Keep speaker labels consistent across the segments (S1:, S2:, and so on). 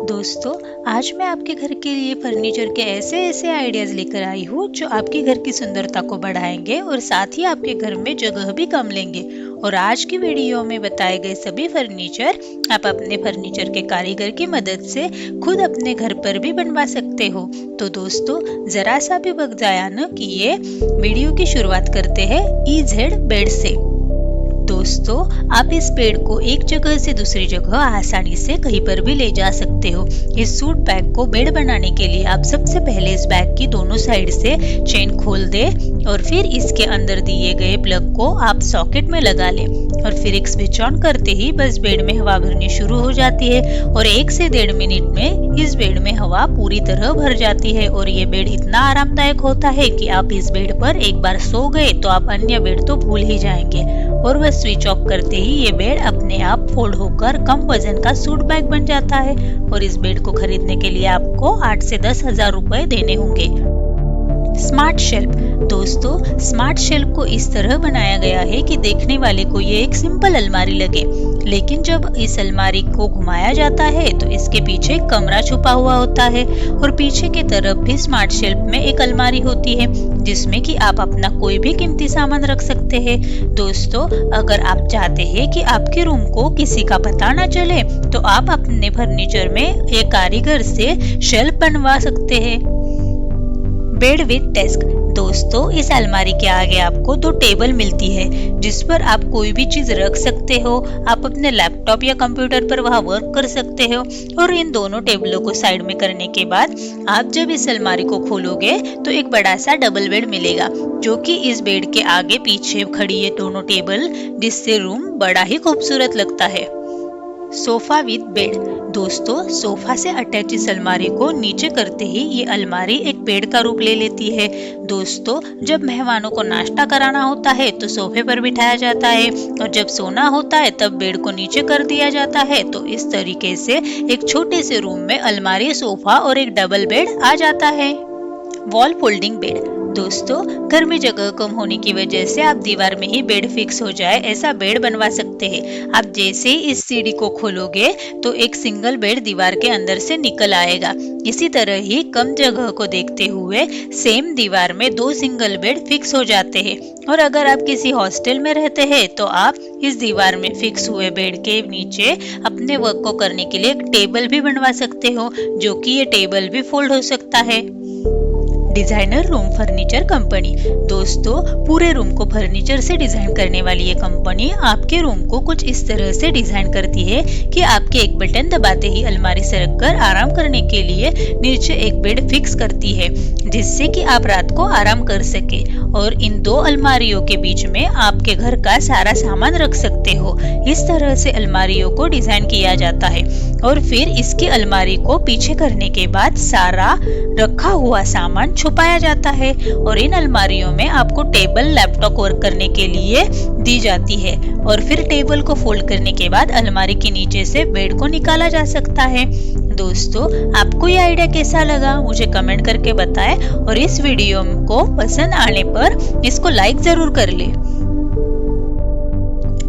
S1: दोस्तों, आज मैं आपके घर के लिए फर्नीचर के ऐसे आइडियाज लेकर आई हूँ जो आपके घर की सुंदरता को बढ़ाएंगे और साथ ही आपके घर में जगह भी कम लेंगे। और आज की वीडियो में बताए गए सभी फर्नीचर आप अपने फर्नीचर के कारीगर की मदद से खुद अपने घर पर भी बनवा सकते हो। तो दोस्तों, जरा सा भी वक्त जाया न किए वीडियो की शुरुआत करते हैं EZ बेड से। दोस्तों, आप इस बेड को एक जगह से दूसरी जगह आसानी से कहीं पर भी ले जा सकते हो। इस सूट बैग को बेड बनाने के लिए आप सबसे पहले इस बैग की दोनों साइड से चेन खोल दे और फिर इसके अंदर दिए गए प्लग को आप सॉकेट में लगा लें और फिर एक स्विच ऑन करते ही बस बेड में हवा भरनी शुरू हो जाती है और 1 से 1.5 मिनट में इस बेड में हवा पूरी तरह भर जाती है। और ये बेड इतना आरामदायक होता है कि आप इस बेड पर एक बार सो गए तो आप अन्य बेड तो भूल ही जाएंगे और बस स्विच ऑफ करते ही ये बेड अपने आप फोल्ड होकर कम वजन का सूट बैग बन जाता है। और इस बेड को खरीदने के लिए आपको 8 से 10 हजार रुपए देने होंगे। Smart shelf. दोस्तों, स्मार्ट शेल्फ को इस तरह बनाया गया है कि देखने वाले को ये एक सिंपल अलमारी लगे, लेकिन जब इस अलमारी को घुमाया जाता है तो इसके पीछे कमरा छुपा हुआ होता है और पीछे की तरफ भी स्मार्ट शेल्फ में एक अलमारी होती है जिसमें कि आप अपना कोई भी कीमती सामान रख सकते हैं। दोस्तों, अगर आप चाहते हैं कि आपके रूम को किसी का पता न चले तो आप अपने फर्नीचर में एक कारीगर से शेल्फ बनवा सकते हैं। Bed with desk. दोस्तों, इस अलमारी के आगे आपको 2 टेबल मिलती है जिस पर आप कोई भी चीज रख सकते हो। आप अपने लैपटॉप या कंप्यूटर पर वहां वर्क कर सकते हो। और इन दोनों टेबलों को साइड में करने के बाद आप जब इस अलमारी को खोलोगे तो एक बड़ा सा डबल बेड मिलेगा जो कि इस बेड के आगे पीछे खड़ी है दोनों टेबल, जिससे रूम बड़ा ही खूबसूरत लगता है। Sofa with bed. दोस्तों, सोफा से अटैच इस अलमारी को नीचे करते ही ये अलमारी एक बेड का रूप ले लेती है। दोस्तों, जब मेहमानों को नाश्ता कराना होता है तो सोफे पर बिठाया जाता है और जब सोना होता है तब बेड को नीचे कर दिया जाता है। तो इस तरीके से एक छोटे से रूम में अलमारी, सोफा और एक डबल बेड आ जाता है। Wall folding bed. दोस्तों, घर में जगह कम होने की वजह से आप दीवार में ही बेड फिक्स हो जाए ऐसा बेड बनवा सकते हैं। आप जैसे ही इस सीढ़ी को खोलोगे तो एक सिंगल बेड दीवार के अंदर से निकल आएगा। इसी तरह ही कम जगह को देखते हुए सेम दीवार में 2 सिंगल बेड फिक्स हो जाते हैं। और अगर आप किसी हॉस्टल में रहते हैं तो आप इस दीवार में फिक्स हुए बेड के नीचे अपने वर्क को करने के लिए एक टेबल भी बनवा सकते हो, जो कि ये टेबल भी फोल्ड हो सकता है। Designer room furniture company. दोस्तों, पूरे रूम को फर्नीचर से डिजाइन करने वाली ये कंपनी आपके रूम को कुछ इस तरह से डिजाइन करती है कि आपके एक बटन दबाते ही अलमारी से रखकर आराम करने के लिए नीचे एक बेड फिक्स करती है, जिससे कि आप रात को आराम कर सके। और इन 2 अलमारियों के बीच में आपके घर का सारा सामान रख सकते हो। इस तरह से अलमारियों को डिजाइन किया जाता है और फिर इसकी अलमारी को पीछे करने के बाद सारा रखा हुआ सामान छुपाया जाता है। और इन अलमारियों में आपको टेबल, लैपटॉप वर्क करने के लिए दी जाती है और फिर टेबल को फोल्ड करने के बाद अलमारी के नीचे से बेड को निकाला जा सकता है। दोस्तों, आपको ये आइडिया कैसा लगा मुझे कमेंट करके बताएं और इस वीडियो को पसंद आने पर इसको लाइक जरूर कर ले।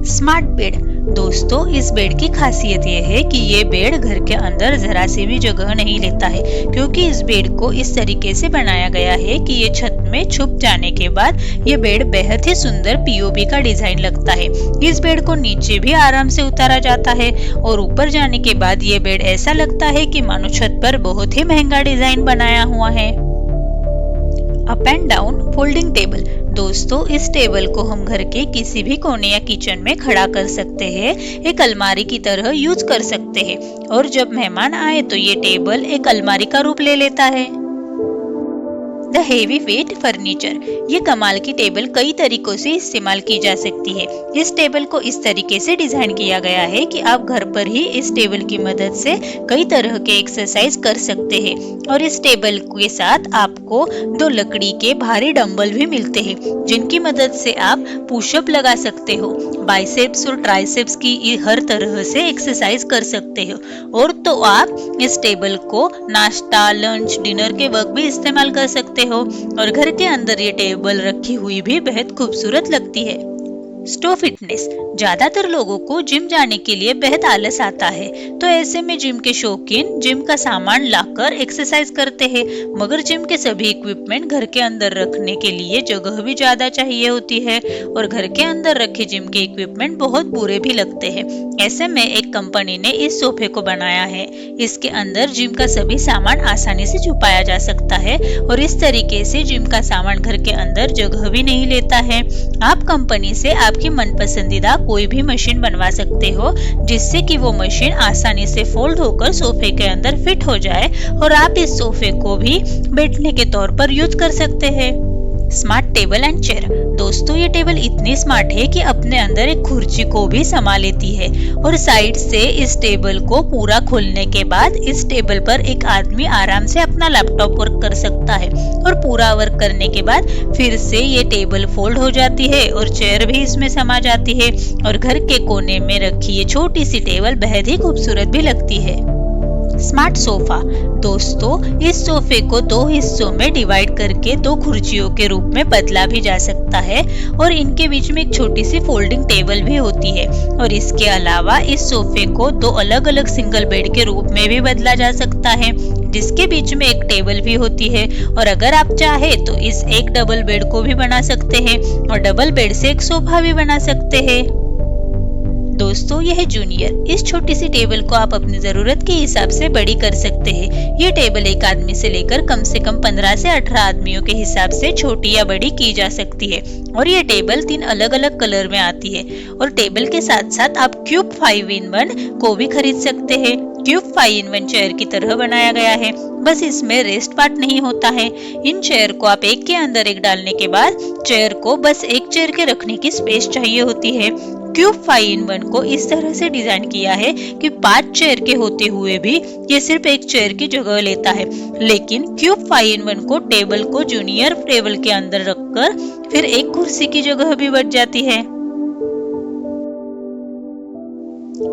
S1: Smart bed. दोस्तों, इस बेड की खासियत यह है कि ये बेड घर के अंदर जरा सी भी जगह नहीं लेता है, क्योंकि इस बेड को इस तरीके से बनाया गया है कि ये छत में छुप जाने के बाद ये बेड बेहद ही सुंदर POP का डिजाइन लगता है। इस बेड को नीचे भी आराम से उतारा जाता है और ऊपर जाने के बाद ये बेड ऐसा लगता है कि मानो छत पर बहुत ही महंगा डिजाइन बनाया हुआ है। Up and down folding table. दोस्तों, इस टेबल को हम घर के किसी भी कोने या किचन में खड़ा कर सकते हैं, एक अलमारी की तरह यूज कर सकते हैं और जब मेहमान आए तो ये टेबल एक अलमारी का रूप ले लेता है। The heavy weight furniture. ये कमाल की टेबल कई तरीकों से इस्तेमाल की जा सकती है। इस टेबल को इस तरीके से डिजाइन किया गया है कि आप घर पर ही इस टेबल की मदद से कई तरह के एक्सरसाइज कर सकते हैं। और इस टेबल के साथ आपको 2 लकड़ी के भारी डंबल भी मिलते हैं, जिनकी मदद से आप पुशअप लगा सकते हो, बाइसेप्स और ट्राइसेप्स की हर तरह से एक्सरसाइज कर सकते हो। और तो आप इस टेबल को नाश्ता, लंच, डिनर के वक्त भी इस्तेमाल कर सकते हो और घर के अंदर ये टेबल रखी हुई भी बेहद खूबसूरत लगती है। स्टो फिटनेस। ज्यादातर लोगों को जिम जाने के लिए बेहद आलस आता है, तो ऐसे में जिम के शौकीन जिम का सामान लाकर एक्सरसाइज करते हैं, मगर जिम के सभी इक्विपमेंट घर के अंदर रखने के लिए जगह भी ज्यादा चाहिए होती है और घर के अंदर रखे जिम के इक्विपमेंट बहुत बुरे भी लगते हैं। ऐसे में एक कंपनी ने इस सोफे को बनाया है। इसके अंदर जिम का सभी सामान आसानी से छुपाया जा सकता है और इस तरीके से जिम का सामान घर के अंदर जगह भी नहीं लेता है। आप कंपनी से आपकी मनपसंदीदा कोई भी मशीन बनवा सकते हो, जिससे कि वो मशीन आसानी से फोल्ड होकर सोफे के अंदर फिट हो जाए और आप इस सोफे को भी बैठने के तौर पर यूज कर सकते हैं। Smart table and chair. दोस्तों, ये टेबल इतनी स्मार्ट है कि अपने अंदर एक कुर्सी को भी समा लेती है और साइड से इस टेबल को पूरा खोलने के बाद इस टेबल पर एक आदमी आराम से अपना लैपटॉप वर्क कर सकता है और पूरा वर्क करने के बाद फिर से ये टेबल फोल्ड हो जाती है और चेयर भी इसमें समा जाती है और घर के कोने में रखी ये छोटी सी टेबल बेहद ही खूबसूरत भी लगती है। Smart sofa. दोस्तों, इस सोफे को दो हिस्सों में डिवाइड करके दो कुर्सियों के रूप में बदला भी जा सकता है और इनके बीच में एक छोटी सी फोल्डिंग टेबल भी होती है और इसके अलावा इस सोफे को दो अलग अलग सिंगल बेड के रूप में भी बदला जा सकता है, जिसके बीच में एक टेबल भी होती है और अगर आप चाहे तो इस एक डबल बेड को भी बना सकते हैं और डबल बेड से एक सोफा भी बना सकते हैं। दोस्तों, यह है जूनियर। इस छोटी सी टेबल को आप अपनी जरूरत के हिसाब से बड़ी कर सकते हैं। ये टेबल एक आदमी से लेकर कम से कम 15 से 18 आदमियों के हिसाब से छोटी या बड़ी की जा सकती है और ये टेबल 3 अलग अलग कलर में आती है और टेबल के साथ साथ आप क्यूब 5-in-1 को भी खरीद सकते हैं। क्यूब 5-in-1 चेयर की तरह बनाया गया है, बस इसमें रेस्ट पार्ट नहीं होता है। इन चेयर को आप एक के अंदर एक डालने के बाद चेयर को बस एक चेयर के रखने की स्पेस चाहिए होती है। क्यूब 5-in-1 को इस तरह से डिजाइन किया है कि 5 चेयर के होते हुए भी ये सिर्फ एक चेयर की जगह लेता है, लेकिन क्यूब 5-in-1 को टेबल को जूनियर टेबल के अंदर रखकर फिर एक कुर्सी की जगह भी बच जाती है।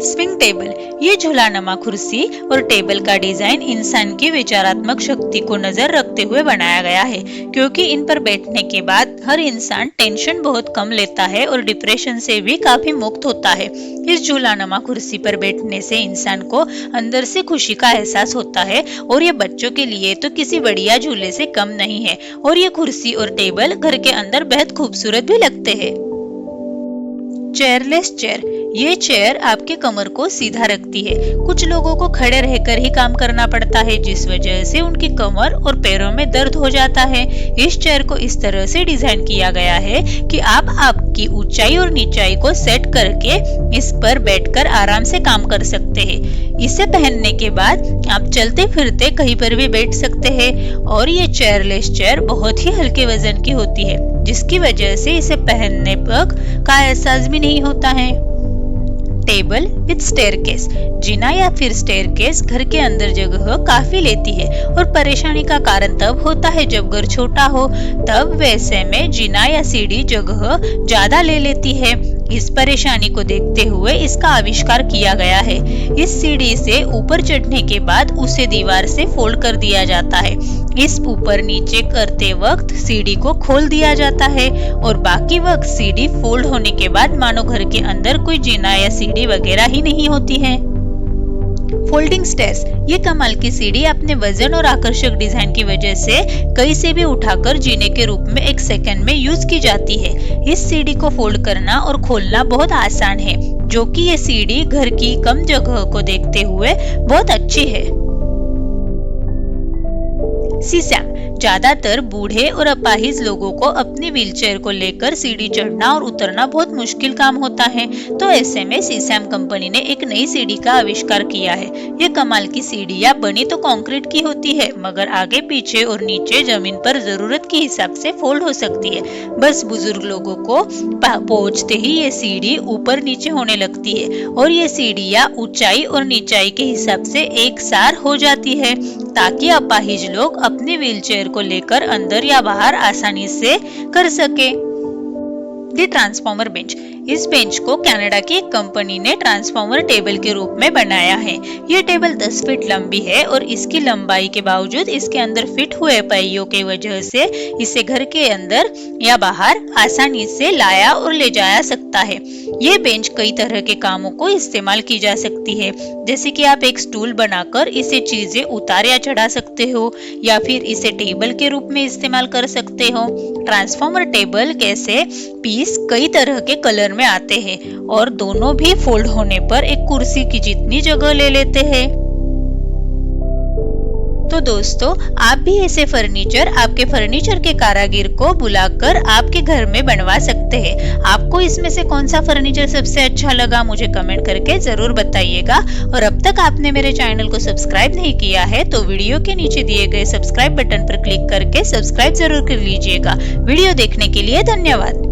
S1: Swing table. ये झूलानुमा कुर्सी और टेबल का डिजाइन इंसान की विचारात्मक शक्ति को नजर रखते हुए बनाया गया है, क्योंकि इन पर बैठने के बाद हर इंसान टेंशन बहुत कम लेता है और डिप्रेशन से भी काफी मुक्त होता है। इस झूलानुमा कुर्सी पर बैठने से इंसान को अंदर से खुशी का एहसास होता है और ये बच्चों के लिए तो किसी बढ़िया झूले से कम नहीं है और ये कुर्सी और टेबल घर के अंदर बेहद खूबसूरत भी लगते हैं। चेयरलेस चेयर। ये चेयर आपके कमर को सीधा रखती है। कुछ लोगों को खड़े रहकर ही काम करना पड़ता है, जिस वजह से उनकी कमर और पैरों में दर्द हो जाता है। इस चेयर को इस तरह से डिजाइन किया गया है कि आप आपकी ऊंचाई और नीचाई को सेट करके इस पर बैठकर आराम से काम कर सकते हैं। इसे पहनने के बाद आप चलते फिरते कहीं पर भी बैठ सकते हैं और ये चेयरलेस चेयर बहुत ही हल्के वजन की होती है, जिसकी वजह से इसे पहनने पर का एहसास भी नहीं होता है। Table with staircase. जीना या फिर स्टेयरकेस घर के अंदर जगह काफी लेती है और परेशानी का कारण तब होता है जब घर छोटा हो, तब वैसे में जीना या सीढ़ी जगह ज्यादा ले लेती है। इस परेशानी को देखते हुए इसका आविष्कार किया गया है। इस सीढ़ी से ऊपर चढ़ने के बाद उसे दीवार से फोल्ड कर दिया जाता है। इस ऊपर नीचे करते वक्त सीढ़ी को खोल दिया जाता है और बाकी वक्त सीढ़ी फोल्ड होने के बाद मानो घर के अंदर कोई जीना या सीढ़ी वगैरह ही नहीं होती है। Folding stairs. ये कमाल की सीढ़ी अपने वजन और आकर्षक डिजाइन की वजह से कहीं से भी उठाकर जीने के रूप में 1 सेकंड में यूज की जाती है। इस सीढ़ी को फोल्ड करना और खोलना बहुत आसान है, जो कि ये सीढ़ी घर की कम जगह को देखते हुए बहुत अच्छी है। सीसैम। ज्यादातर बूढ़े और अपाहिज लोगों को अपनी व्हीलचेयर को लेकर सीढ़ी चढ़ना और उतरना बहुत मुश्किल काम होता है, तो ऐसे में सीसैम कंपनी ने एक नई सीढ़ी का आविष्कार किया है। ये कमाल की सीढ़ियां बनी तो कंक्रीट की होती है, मगर आगे पीछे और नीचे जमीन पर जरूरत के हिसाब से फोल्ड हो सकती है। बस बुजुर्ग लोगों को पहुंचते ही ये सीढ़ी ऊपर नीचे होने लगती है और ये सीढ़ियां ऊंचाई और नीचाई के हिसाब से एक सार हो जाती है, ताकि अपाहिज लोग अपनी व्हीलचेयर को लेकर अंदर या बाहर आसानी से कर सके। The transformer bench. इस बेंच को कनाडा की एक कंपनी ने ट्रांसफॉर्मर टेबल के रूप में बनाया है। ये टेबल 10 फीट लंबी है और इसकी लंबाई के बावजूद इसके अंदर फिट हुए पहियों के वजह से इसे घर के अंदर या बाहर आसानी से लाया और ले जाया सकता है। ये बेंच कई तरह के कामों को इस्तेमाल की जा सकती है, जैसे कि आप एक स्टूल बनाकर इसे चीजें उतार या चढ़ा सकते हो या फिर इसे टेबल के रूप में इस्तेमाल कर सकते हो। ट्रांसफॉर्मर टेबल जैसे पीस कई तरह के कलर में आते हैं और दोनों भी फोल्ड होने पर एक कुर्सी की जितनी जगह ले लेते हैं। तो दोस्तों, आप भी ऐसे फर्नीचर आपके फर्नीचर के कारीगर को बुलाकर आपके घर में बनवा सकते हैं। आपको इसमें से कौन सा फर्नीचर सबसे अच्छा लगा मुझे कमेंट करके जरूर बताइएगा। और अब तक आपने मेरे चैनल को सब्सक्राइब नहीं किया है तो वीडियो के नीचे दिए गए सब्सक्राइब बटन पर क्लिक करके सब्सक्राइब जरूर कर लीजिएगा। वीडियो देखने के लिए धन्यवाद।